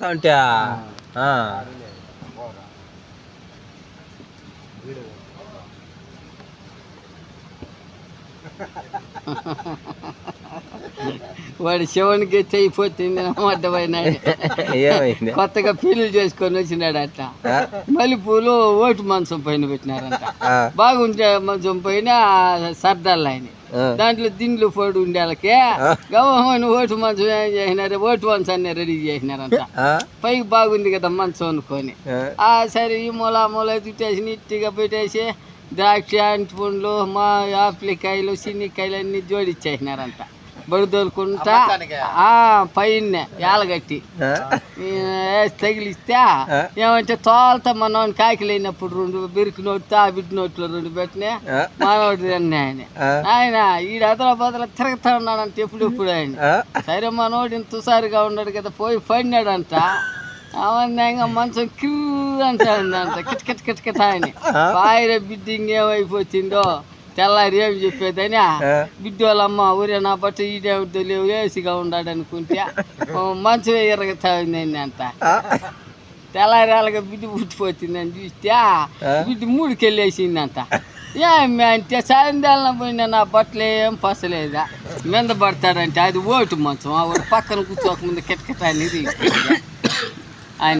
అంటే వాడు శివునికి అయిపోతుంది అన్నమాట. ఏమైంది? కొత్తగా పెళ్లి చేసుకొని వచ్చినాడు అట్లా. మల్లెపూలు ఓటు మంచం పైన పెట్టినారంట. బాగుంటే మంచం పైన సర్దాలు ఆయన దాంట్లో దిండ్లు పొడి ఉండేళ్ళకి గవర్నమెంట్ ఓటు మంచం ఏం చేసినారు, ఓటు మంచాన్ని రెడీ చేసినారంట. పైకి బాగుంది కదా మంచం అనుకొని సరే ఈ మూల చుట్టేసి నీట్గా పెట్టేసి ద్రాక్ష అంటి పండ్లు మా ఆపిలికాయలు చిన్నికాయలు అన్ని జోడిచ్చేసినారంట. బడిదోలుకుంటా పైన ఏలగట్టి తగిలిస్తే ఏమంటే తోలతా మనోని కాకిలైనప్పుడు 2 బిరికి నోట్లు ఆ బిడ్డ నోట్లో 2 పెట్టినా మనోడు ఆయన ఆయన ఈడ అదల బదల తిరుగుతా ఉన్నాడంట ఎప్పుడెప్పుడు ఆయన. సరే మనోడు ఇంత తుసారిగా ఉన్నాడు కదా పోయి పడినాడంట. అవన్నీ మంచం క్యూ అంటాడంట కిటకిట అని. పాయర బిడ్డ ఇంకేమైపోతుందో తెల్లారి ఏమి చెప్పేదని బిడ్డ వాళ్ళమ్మ ఊరే నా బట్ట ఈడేమిటో లేవు వేసిగా ఉన్నాడు అనుకుంటే మంచం ఎరగతా ఉందండి అంట. తెల్లారేళ్ళగా బిడ్డ పుట్టిపోతుందని చూస్తే బిడ్డ 3కి వెళ్ళేసిందంట. ఏమి అంటే సాయంత్రం పోయినా నా బట్టలు ఏం పసలేదా మీద పడతాడంటే అది ఓటు మంచం. ఆ పక్కన కూర్చోకముందు కిటకిట అనేది